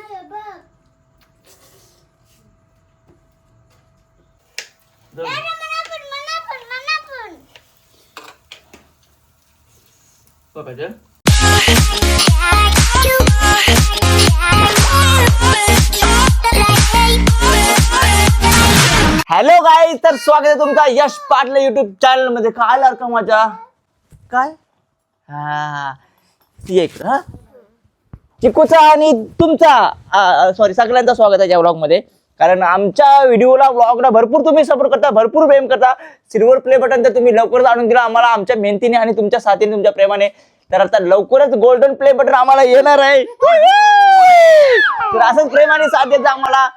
Hello guys, तर स्वागत आहे तुमचा यश पाटले युट्यूब चॅनल मध्ये. काय आला का माझा काय चिकूचा आणि तुमचा सॉरी सगळ्यांचा स्वागत आहे या व्लॉग मध्ये. कारण आमच्या व्हिडिओला व्लॉगला भरपूर तुम्ही सपोर्ट करता, भरपूर प्रेम करता. सिल्वर प्ले बटन तर तुम्ही लवकरच आणून दिला आम्हाला आमच्या मेहनतीने आणि तुमच्या साथीने, तुमच्या प्रेमाने. तर आता लवकरच गोल्डन प्ले बटन आम्हाला येणार आहे. तर असंच प्रेमाने साथ द्यायचं आम्हाला.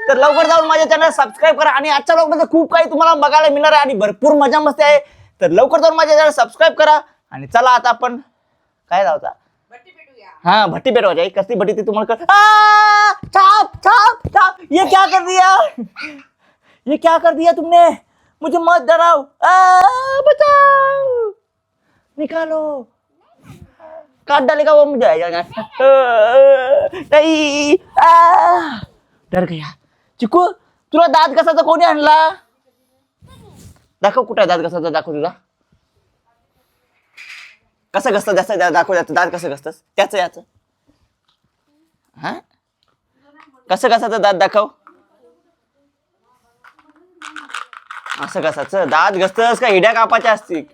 तर लवकर जाऊन माझ्या चॅनल सबस्क्राईब करा. आणि आजच्या व्लॉग मध्ये खूप काही तुम्हाला बघायला मिळणार आहे आणि भरपूर मजा मस्ती आहे. तर लवकर जाऊन माझ्या चॅनल सबस्क्राईब करा. आणि चला आता आपण काय लावता भट्टी पेटवायची. कसली भट्टी ती तुम्हाला छाप छाप छाप. ये क्या कर दिया, ये क्या कर दिया तुमने, मुझे मत डराओ, बचाओ, निकालो, काट डालेगा वो मुझे. नहीं डर गया. चिकू तुला दात घासाचा कोणी आणला? दाखव कुठे दात घासाचा, दाखव तुला कसं घसतं. जास्त दाखव दात कसं घसतस त्याच याच. हा कसं घासाचं दात दाखव. असं घासाचं दात घसतस का हिड्या कापाच्या असतील?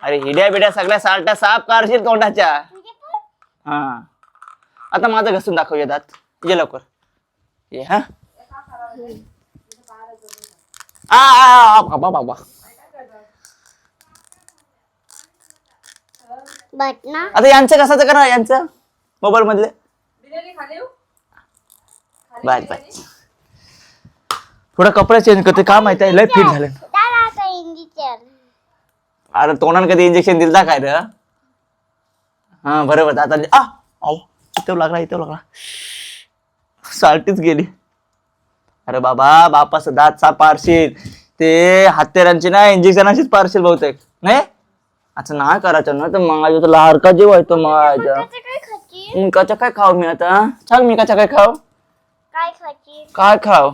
अरे हिड्या बिड्या सगळ्या साल्टा साफ करशील तोंडाच्या. हा आता माझं घसून दाखव ये दात. ये लवकर ये. हा बाबा आता यांचं कसाचं करा, यांचं मोबाईल मधले बाय बाय. थोडा कपडा चेंज करते, का माहिती आहे लय फिट झालं. अरे तोंडाने कधी इंजेक्शन दिलं काय रे? हा बरोबर. आता इथं लागला साल्टीच गेली. अरे बाबा बापाचं दात साफ पारशील, ते हत्यारांची ना इंजेक्शनाचीच पारशील बहुतेक. नाही असं नाही करायचं ना. तर माझ्या तर लाडका जीव आहे तो माझ्या. मिकाच्या काय खाऊ मी आता? सांग मिकाच्या काय खाऊ, काय खाऊ?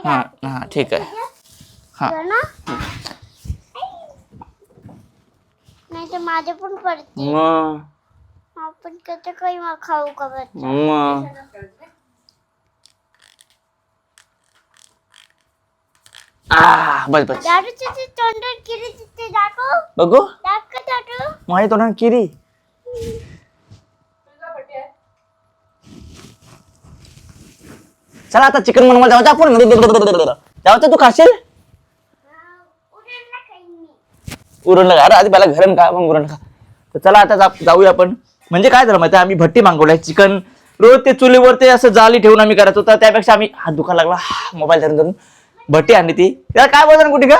हा ठीक आहे. हा नाही तर माझे पण पडते. आपण कसं काही खाऊ का बस बस. बघू माझ्या तोंडात किरी. चला आता चिकन बनवायला जाऊ आपण. जाऊ तू खाशील उरणला का? आधी पहिला घरून खा मग उरण खा. तर चला आता जाऊया आपण. म्हणजे काय झालं माहिती, आम्ही भट्टी मागवलाय. चिकन रोज ते चुलीवर ते असं जाली ठेवून आम्ही करत होता. त्यापेक्षा आम्ही हात दुखा लागला मोबाईल धरून धरून भट्टी आणली. ती त्याला काय बोलतात कुठे का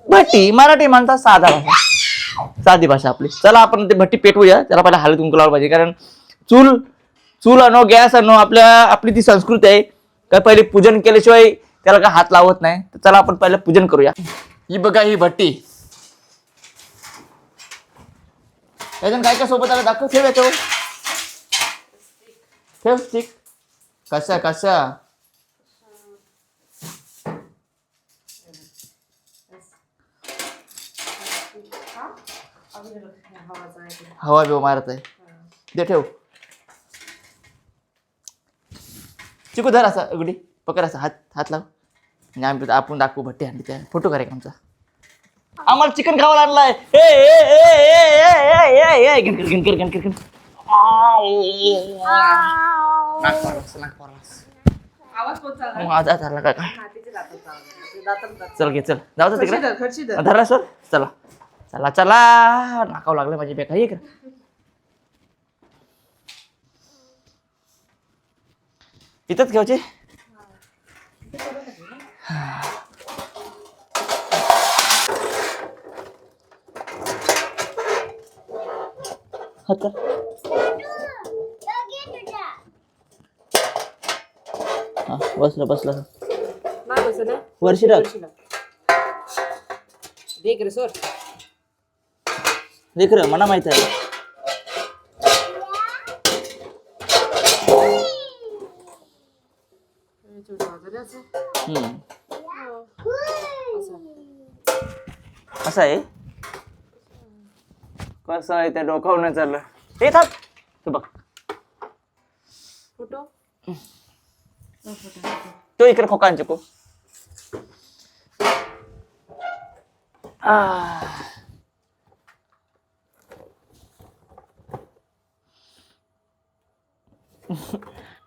भट्टी, मराठी म्हणतात साधा भाषा, साधी भाषा आपली. चला आपण ते भट्टी पेटवूया. त्याला पहिला हळद कुंकू लावलं पाहिजे. कारण चूल आणो गॅस आणो आपली ती संस्कृती आहे. काय पहिले पूजन केल्याशिवाय त्याला काय हात लावत नाही. तर चला आपण पहिलं पूजन करूया. ही बघा ही भट्टी. त्याच्यानं काय काय सोबत आलं दाखव. ठेव याच्यावर ठेव स्टिक. कशा हवा बिवा मारत आहे. दे ठेव. चिकू धर असा उघडी पकड, असा हात लाव. म्हणजे आपण दाखवू भट्टी आणली. त्या फोटो करा आमचा. आम्हाला चिकन खावायला आणलाय. चल घे चल जाऊ तिकडे धरला सर. चला चला चला नाकाव लागलं माझी बेकार. ये इथंच घ्यायचे. बसलं वर्षी राख. देख रे सर देख रे मला माहित आहे. असं आहे कसं आहे त्या डोकावून चाललं ते थांब तू बघ फोटो तो इकडे खोकांचे को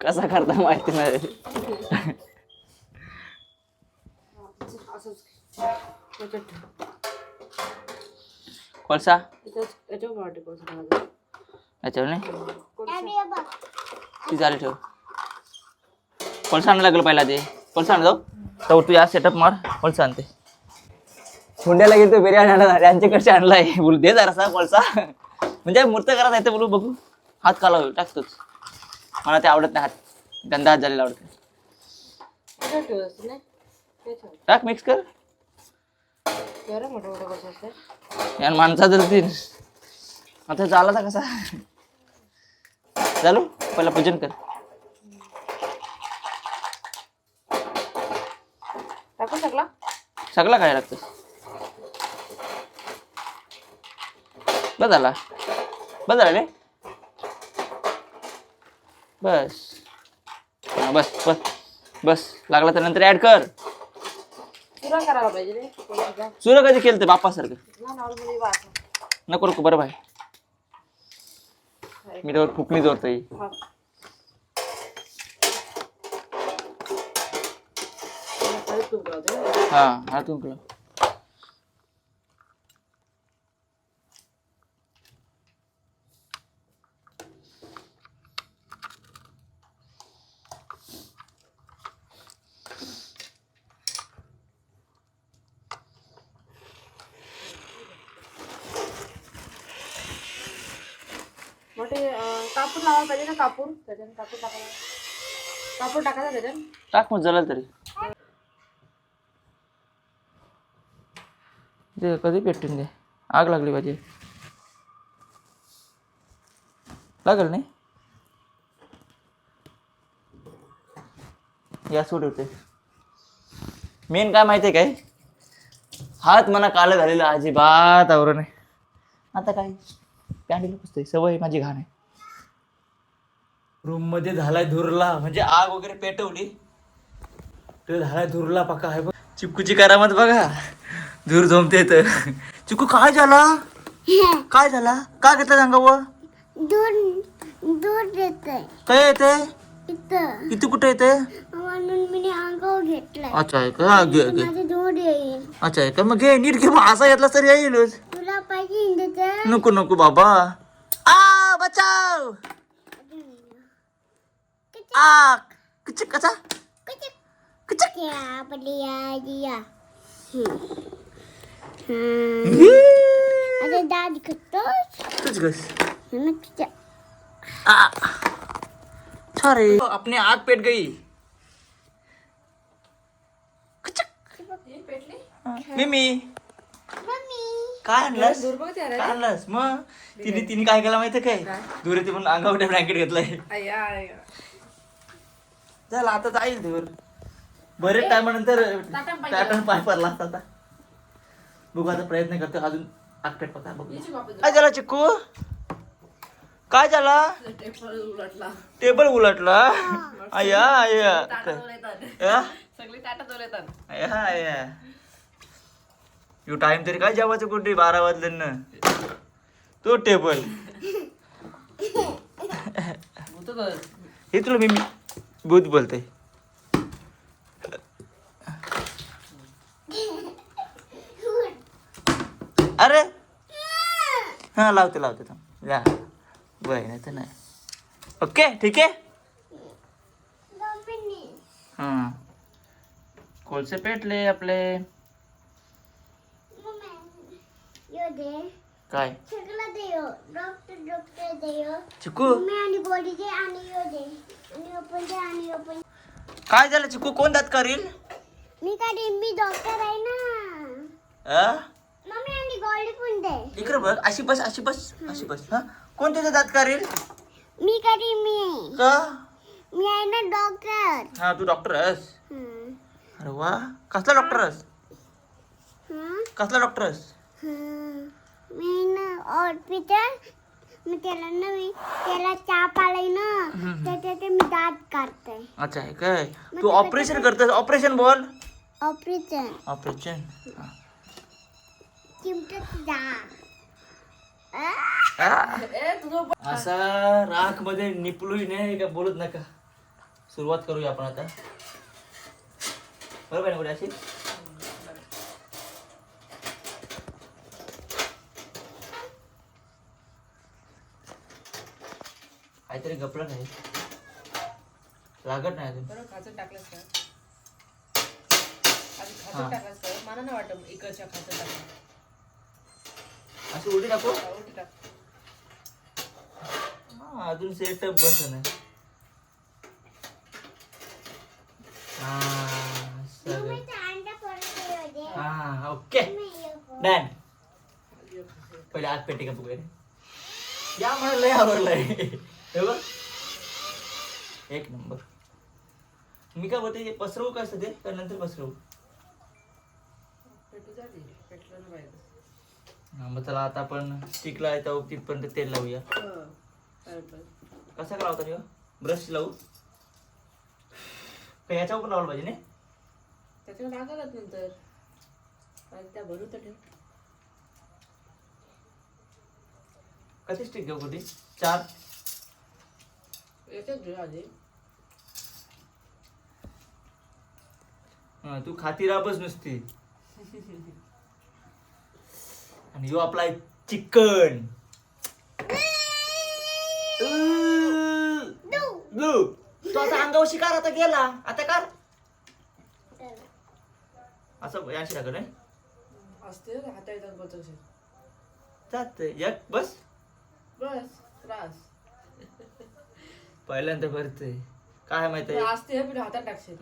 कसा करता माहिती नाही असंच याच्यात कोळसा याच्यावर वाटे कोळसा याच्यावर नाही डॅडी हे बघ. ती चालेल ठेव कोळसा आणायला लागलं पहिला ते कोळसा आण जाऊ तर तू या सेटअप मार कोळसा आणते हुंड्याला गेलो बिर्याणी आणला त्यांच्याकडचे आणलाय बोलू दे जरासा कोळसा म्हणजे मूर्त करा नाही तर बोलू बघू हात काला होईल टाकतोच मला ते आवडत नाही हात गंदा हात झालेला आवडते याच्यावर ठेवत नाही त्याच्यावर टाक मिक्स कर बरं मोठं मोठं कोळसा असते यार माणसाचं तीन आता झाला तर कसा चालू पहिला पूजन कर टाकू शकला सगळा काय लागतं बस झाला बस झाला रे बस हा, बस बस बस लागला तर नंतर ऍड कर पुरा करायला पाहिजे रे कोळसा सुरू कधी केलं ते बाप्पासारखं ना नॉर्मली वाच नको नको बरं भाई मी त्यावर फुकणी जोरतोय हा हा तुमकलं मोठे कापूर लावायला पाहिजे ना कापूर त्याच्यात कापूर टाकायला कापूर टाकायचा त्याच्यात टाक मग जळल तरी ते कधी पेटून दे आग लागली पाहिजे लागल नाही या सूट होते मेन काय माहितीये काय हात मना काल झालेला अजिबात आवरण नाही आता काय पॅन्डीला पुसतोय सवय माझी घाण आहे रूम मध्ये झालाय धुरला म्हणजे आग वगैरे पेटवली तर झालाय धुरला पक्का आहे बघ चिपकूची करामत बघा धूर झोमते तर चिकू काय झाला काय झाला का घेतला अंगावर दूध दूध येतंय काय येते इथं इथे कुठे येते म्हणून मी अंगावर घेतलंय अच्छा आहे का घे घे माझं दूध येईल अच्छा आहे का मग घे नीट घे मग असा घेतला तरी येईलच तुला पाहिजे इंद्रचं नको नको बाबा आ बचाव आ किच कसा किच क्या बलिया दिया अरे दादी करतोस तुझ गस ना तुझ्या आ अरे अपने आग पेट गई मिमी मम्मी काय आणलंस दूर बघ त्याला काय आणलंस मग तिने काय केलं माहितीये काय दूर येते म्हणून अंगावर ब्लँकेट घेतलाय अय्या झालं आता जाईल दूर बरेच टायमानंतर पॅटर्न पाय पडला असता आता बघू आता प्रयत्न करतो अजून आगपेट पका बघू काय झाला चिक्कू काय झाला टेबल उलटला आया आया आ? सगळी ताटात येतात आया आया यू टाइम तरी काय जेवायचं कुठे 12 वाजले ना तो टेबल हे तुला मी भूत बोलते अरे हा लावते लावते थांब या बरं नाही तर नाही ओके ठीक आहे हां कोळसे पेटले आपले यो दे काय सगळं दे यो डॉक्टर दे यो चिकू मम्मी आणि बॉडी दे आणि यो दे आणि ओपन दे आणि ओपन काय झालं चिकू कोण दात करील मी काय मी डॉक्टर आहे ना आ? मम्मी आणि बॉडी पण दे. इकडे बघ, अशी बस अशी बस अशी बस. हा कोण तुझे दात काढेल मी कधी मी का? मी आहे ना डॉक्टर. हा तू डॉक्टर आहेस. अरे वा, कसला डॉक्टर आहेस? कसला डॉक्टर आहेस? मी ना हॉस्पिटल मी त्याला चाप आलाय ना त्याच्या ते मी दात काढते. अच्छा आहे काय? तू ऑपरेशन करतेस? ऑपरेशन बोल. Operation operation. चिमटत जा. असा राख मध्ये निपलोय नाही का बोलत नका. सुरुवात करूया आपण आता. बरोबर आहे ना अशी? काहीतरी गपलं नाही, लागत नाही अजून. बरं खाचर टाकलंस का? आधी खाचर टाकलंस का? मला नाही वाटत इकडच्या खाचर टाकलं. अशी उलटी टाकू. उलटी टाक. हा, अजून सेटअप बस नाही. हा सगळं. हा ओके डन. पहिले आत पेटी का बघूया. या मला लय आवडलंय. हे बघ एक नंबर. मी काय बोलते पसरवू काय असतं ते तर नंतर पसरवू. पेटू झाली पेटलं ना पाहिजे. हा मग चला आता आपण स्टिकला येतो तिथपर्यंत तेल लावूया. कसा का लावता रे? ब्रश लावू का याच्यावर पण लावलं पाहिजे नाही? त्याच्यावर लागलच नंतर त्या भरू तर ठेव. कशी स्टिक घेऊ कुठे? 4 याच्यात घेऊ आधी. हा तू खातीरापच नुसती. आणि यो आपला चिकन. तो आता अंगावर शिकार आता गेला. आता कर असं यांशी टाकलं नाही असते हाता येतात बघ. जात एक बस बस त्रास पहिल्यांदा भरतोय काय माहिती आहे. असते हे पण हातात टाकशील.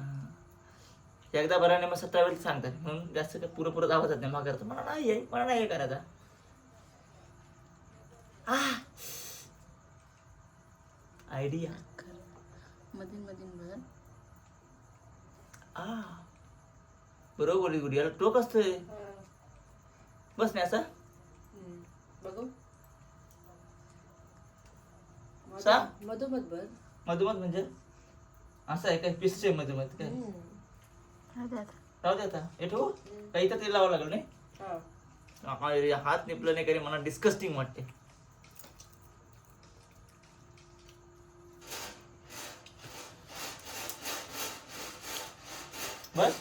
एकदा बराने मग 17 वेळेस सांगतात म्हणून जास्त काय पुरं आवाज जात नाही. मग करतो मला नाही आहे, मला नाही हे करायचा. आयडिया मधीन मधीन भर. बरोबर बोली गुडी. याला टोक असतोय. बस नाही असा बघू सा मधोमध भर. मधुमध म्हणजे असं आहे काय? पिसचे मधुमध काय? राहू दे आता. हे ठेवू काही इथं तेल लावावं लागलं नाही. अरे, हात निपलं नाही काही मला डिस्कस्टिंग वाटते. बस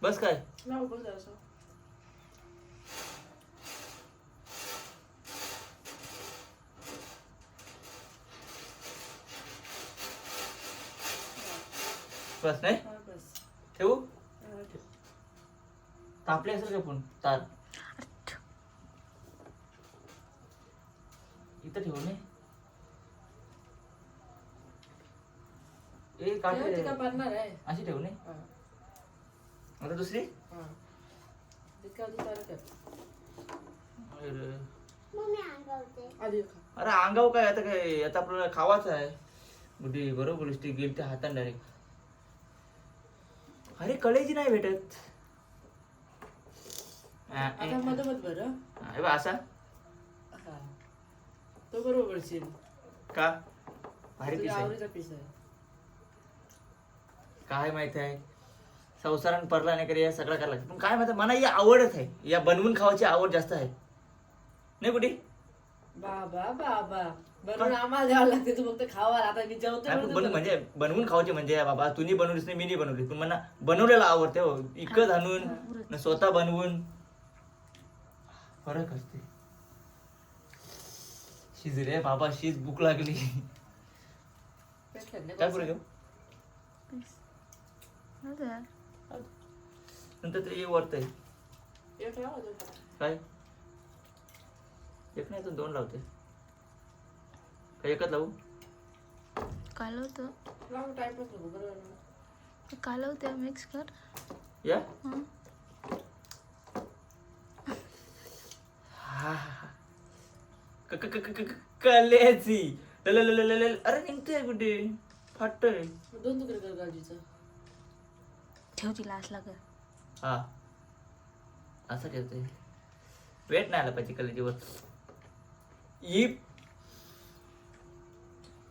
बस काय लाव बघ जरासं. बस नाही बस ठेवू. ठेव. तापले असेल का पण तार इथं ठेवू नाही. ए काढते तिला पडणार आहे. अशी ठेवू नाही. आता दुसरी तितका आधी तयार कर. अरे मम्मी अंगावते. आधी खा. अरे अंगाव काय आता काय आता आपल्याला खावाचं आहे. बुढी बरोबर बोललीस ती गेली त्या हाताने डायरेक्ट. अरे कळेची नाही भेटत. आता मधोमध भर. असा हा तो बरोबर बोलशील. का भारी तुझ्या पीस आहे. आवडीचा पीस आहे. काय माहिती आहे संसारानं परला नाही करी या सगळं करायला लागतं. पण काय माहिती मला ही आवडच आहे. या बनवून खावायची आवड जास्त आहे नाही कुठे. बाबा बाबा बनवून आम्हाला द्यावं लागते. तू फक्त खावा. आता मी जेवतो म्हणजे बनवून खावायची म्हणजे बाबा तुम्ही बनवलीस नाही मी नाही बनवली. पण मला बनवलेला आवडते हो. इकत आणून न स्वतः बनवून फरक असते. शिज रे बाबा शिज भूक लागली. काय पुढे घेऊ नंतर ते वरत आहे काय. एक नाही तर 2 लावते काय एकच लावू. कालवतं टाइमपास नको बरोबर. कालवते मिक्स कर. या कलेची अरे निघतोय कुठे फाटतोय. दोन तुकडे कर काळजीचं. ठेव तिला असला कर. हा असं ठेवतोय. वेट नाही आला पाहिजे कलेजीवर.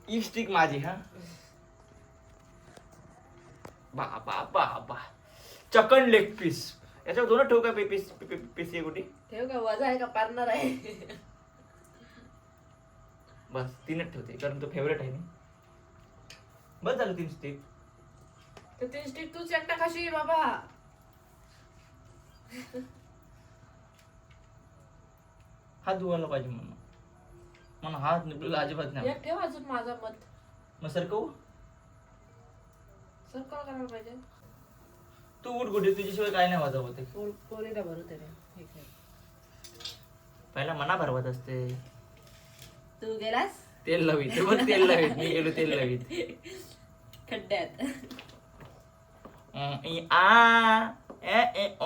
ई स्टिक माझी. हा बा चकन लेग पीस. याच्यावर दोन ठेवू का पीस पीस कुठे ठेव का वजा आहे का पारणार आहे. बस 3च ठेवते कारण तो फेवरेट आहे ना. बस झालं 3 स्टिक. तर ते स्टिक तूच एकटा खाशी बाबा. हात धुवायला पाहिजे म्हणून हात निपलेला अजिबात नाही. एक ठेव अजून माझा मत. मग सरकवू. सर काय करायला पाहिजे. तू उठ कुठे तुझ्याशिवाय काय नाही वाजव होते. पोरीला भरू त्याने. ठीक आहे. पहिला मना भरवत असते. तू गेलास तेल लावीत बघ तेल लावीत. मी गेलो तेल लावीत. खड्ड्यात. ओ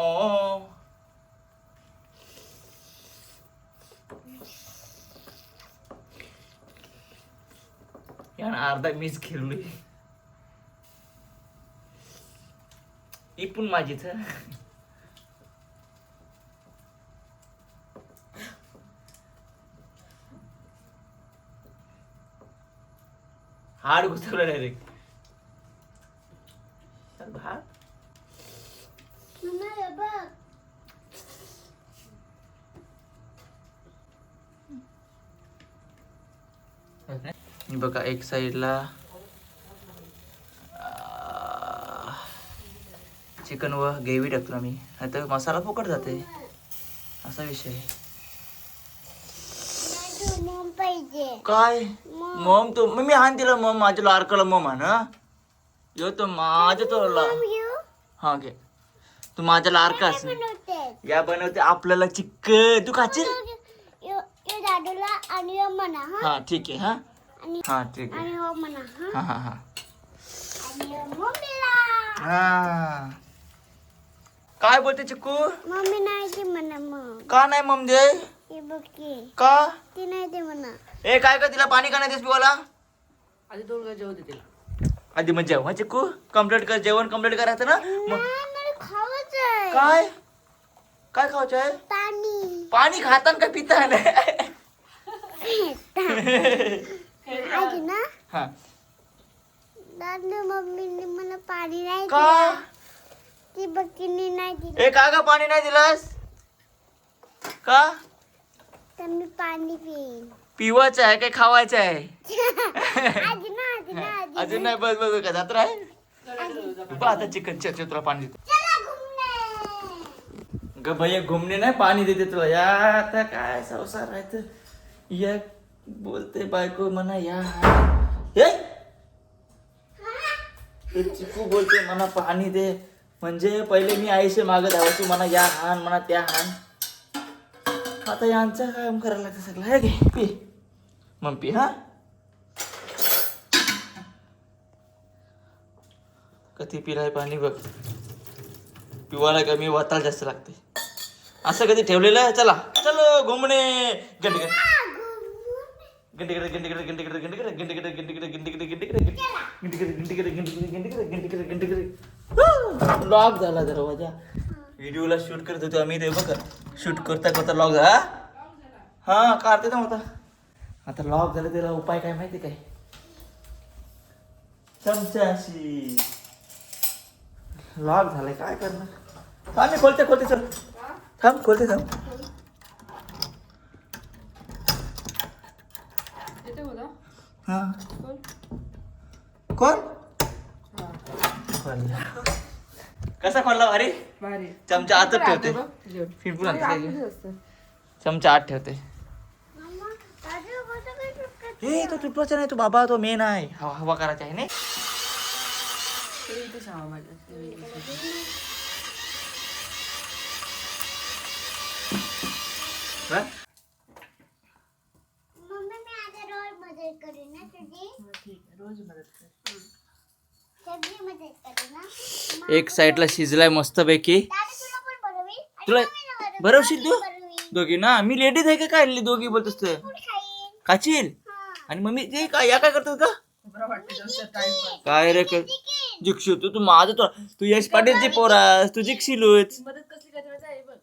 यानं अर्धा मीच खेळलोय. इपून माझीच. हाड घुसवलं डायरेक्ट. भात मम्मा हे बघ. बघा एक साईडला चिकन व ग्रेव्ही टाकतो आम्ही. आता मसाला फुकट जाते असा विषय. नाही मम पाहिजे. काय मम तो मी हान दिला मम माझ्या लारकाला मम हा ना. यो तो माझ्या तो मम घेऊ हा घे. तू माझ्या लारकास बनवते. या बनवते आपल्याला चिकन. तू खाची. यो यो दादूला आणि यो म्हणा हा. हा ठीक आहे. हा आणि हा ठीक आहे. आणि हो म्हणा हा. हा हा हा आणि यो मम्मीला. हा काय बोलते चिक्कू. मम्मी नाही ते म्हणा मग. का नाही मम दे. हे बघ की का ती नाही ते म्हणा. ए काय का तिला पाणी का नाही देस पिवाला. आधी 2 वेळा जेवू दे तिला. आधी मग जेव. चिक्कू कम्प्लीट कर. जेवण कम्प्लीट करायचं ना. मग नाही मला खावंच आहे. काय काय खायचं आहे. पाणी. पाणी खाताना का पिता आजी ना हा दादू मम्मीने मला पाणी नाही का दिलं. ती बघितली नाही दिली. ए का पाणी नाही दिलास का. तर मी पाणी पिईन. पिवायचं आहे काय खावायचं आहे. आजी ना आजी ना आजी. अजून नाही. बस बस का जात आहे. आता चिकन चर्चे तुला पाणी देतो. चला घुमने. ग भैया घुमणे नाही पाणी देते तुला. या आता काय संसार आहे तर या बोलते बायको म्हणा या. हे चिकू बोलते म्हणा पाणी दे. म्हणजे पहिले मी आईशी मागत धावायची म्हणा या हान म्हणा त्या हान. आता यांचं काम करायला लागतं सगळं. हे घे पी मग पी. हा कधी पिलाय पाणी बघ. पिवायला कमी वाताला जास्त लागते. असं कधी ठेवलेलं आहे. चला चलो घुमणे. गंडी लॉक झाला दरवाजा. व्हिडिओला शूट करत होतो आम्ही ते बघ. शूट करता करता लॉक झाला. हा काढते ना आता. आता लॉक झालं त्याला उपाय काय माहिती काय. चमचाशी लॉक झालाय काय करणार. थांब मी खोलते चल. थांब खोलते थांब. येते बोला. हा कोण. कोण खोलला. कसा खोलला भारी. भारी. चमचा आतच ठेवते. जेवण. फिरपून आधी आणते. आतच असतं. चमचा आत ठेवते. मम्मा दादू कसं काय चुकत. हे तो तुटवाचा नाही. तो बाबा तो मेन आहे. हवा करायचा आहे ना. ते इथे सांगा माझ्या. मम्मी मी आता रोज मदत करेन ना तुझी. ठीक आहे. रोज मदत कर. सगळी मदत करेन ना. एक साईडला शिजलाय मस्त पैकी. दादू तुला पण बनवी. तुला मम्मीला बनव. भरवशील तू बनवी. दोघी ना. मी लेडीज आहे का काय दोघी बोलतोस ते. कोण खाईल. खाशील आणि मम्मी ते काय या काय करतात का बरं वाटतं जास्त टाइम काय रे जिंकशील तू माझं तू यश पाटीलची पोरास तू जिंकशीलच मदत कसली करायची माहिती आहे बघ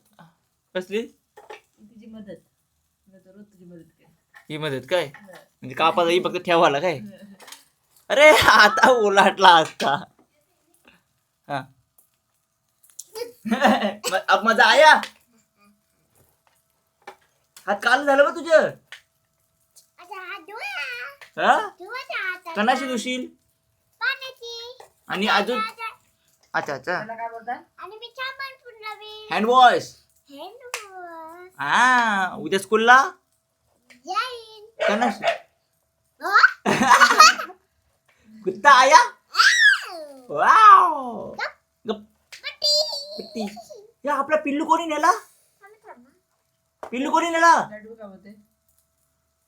कसली तिची मदत मी तर रोज तुझी मदत कर ही मदत काय म्हणजे कापाचा ही फक्त ठेवायला काय अरे आता ओलाटला असता हा अब मजा आया हात काल झालं का तुझं आता हात धुवा हा धुवायचा हात कणाशी दुशील पाण्याची आणि अजून अच्छा अच्छा त्याला काय बोलतात आणि मी साबण पण लावेन हँड वॉश हॅलो हा उद्या स्कूलला जाईन कणाशी हो? कुत्ता आया वाव गप पट्टी. कुट्टी या आपला पिल्लू कोणी नेला थांब ना. पिल्लू कोणी नेला लाडू काय बोलते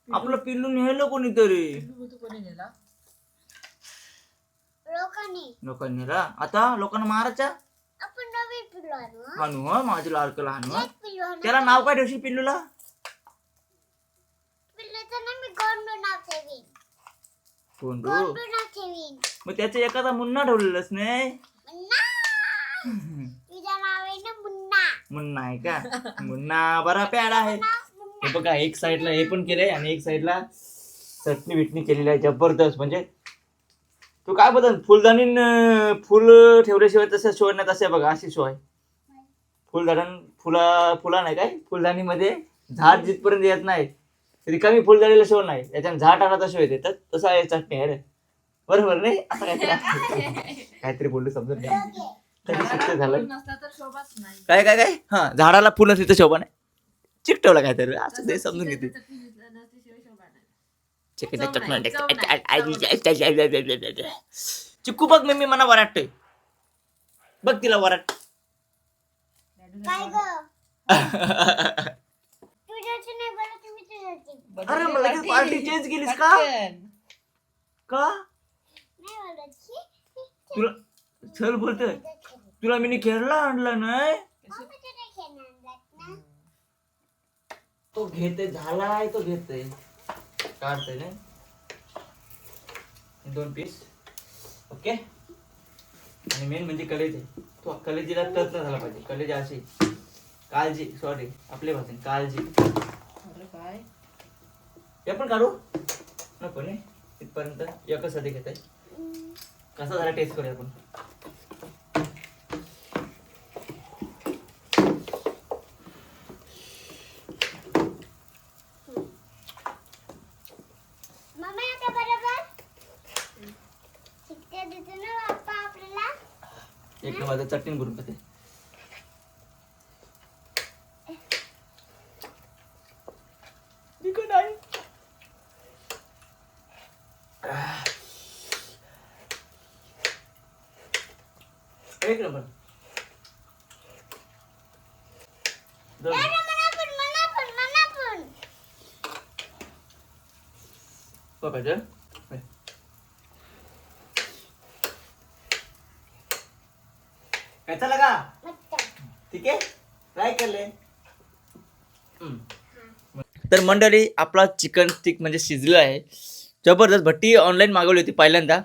आपलं पिल्लू नेलं कोणीतरी तू कोणी नेला लोकांनी नेला आता लोकांना मारायच्या आपण नवीन पिल्लू आणू आणू हा माझं लाडकं लहान हा. एक पिल्लू आणू त्याला नाव काय ठेवशील पिल्लूला पिल्लूचं ना मी गोंडू नाव ठेवीन कोंडू गोंडू नाव ठेवीन मग त्याचं एखादा मुन्ना ठेवलेलंच नाही मुन्ना तुझं नाव आहे ना मुन्ना मुन्ना आहे का मुन्ना बरा प्याड आहे हे बघा एक साईडला हे पण केलंय आणि एक साईडला चटणी बिटणी केलेली आहे जबरदस्त म्हणजे तू काय बदल फुलदाणी फुल ठेवल्याशिवाय तसं शोय नाही तसं बघा अशी शोय फुलदाण फुला नाही काय फुलदाणीमध्ये झाड जिथपर्यंत येत नाही रिकामी फुलदाणीला शो नाही याच्यानं झाड टाकला शो येते तर तसं आहे चटणी आहे रे बरोबर नाही असं काहीतरी बोललो समजून घ्या तरी शिकते झालं नसला तर शोभाच नाही काय काय काय हा झाडाला फुल असली तर शोभा नाही चिकटवलं काहीतरी असं ते समजून घेते नसल्याशिवाय शोभा नाही चिक्कू बघ मी मला वराटतोय बघ तिला वराट काय ग तुझ्याची नाही बरं तुम्ही तुझ्याची अरे मला लगेच पार्टी चेंज केलीस का का नाही बोलायची तुला चल बोलतोय तुला मी खेळला आणला नाही तो घेते झालाय तो घेतोय काढतोय ना 2 पीस ओके आणि मेन म्हणजे कलेजे तो कलेजीला टच नाही झाला पाहिजे कलेजी अशी काळजी सॉरी आपल्या भाषेत काळजी अरे काय हे पण काढू नको नाही इथपर्यंत एकच साठी घेत आहे कसा झाला टेस्ट करूया आपण मम्मी आता बरोबर शिकते देतो ना बाप्पा आपल्याला एक माझं चटणी भरून खाते एक नंबर मला पण बघायचं कैसा लगा ठीक आहे ट्राय करले तर मंडळी आपला चिकन स्टिक म्हणजे शिजलं आहे जबरदस्त भट्टी ऑनलाईन मागवली होती पहिल्यांदा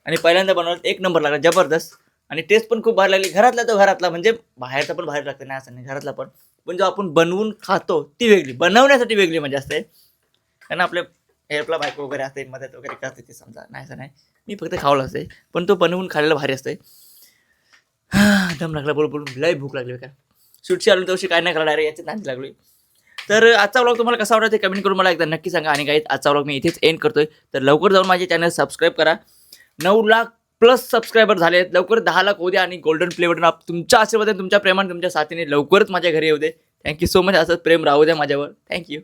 आणि पहिल्यांदा बनवलं 1 नंबर लागला जबरदस्त आणि टेस्ट पण खूप भारी लागली घरातला म्हणजे बाहेरचा पण भारी लागतं नाही असं नाही घरातला पण जो आपण बनवून खातो ती वेगळी बनवण्यासाठी वेगळी मजा असते कारण आपल्या हेल्पला बायको वगैरे असते मदत वगैरे करते ते समजा नाही असं नाही मी फक्त खावलं असते पण तो बनवून खायला भारी असते दम लागला बोलून लय भूक लागली का सुटशी आलो तशी काय नाही करायला याची नांदी लागली तर आजचा व्लॉग तुम्हाला कसा वाटला ते कमेंट करून मला एकदा नक्की सांगा आणि काही आजचा व्लॉग मी इथेच एंड करतोय तर लवकर जाऊन माझे चॅनल सबस्क्राईब करा 9 लाख प्लस सबस्क्रायबर झाले आहेत लवकर 10 लाख होऊ द्या आणि गोल्डन प्ले बटन तुमच्या आशीर्वादाने तुमच्या प्रेमाने तुमच्या साथीने लवकरच माझ्या घरी येऊ दे थँक्यू सो मच असंच प्रेम राहू द्या माझ्यावर थँक्यू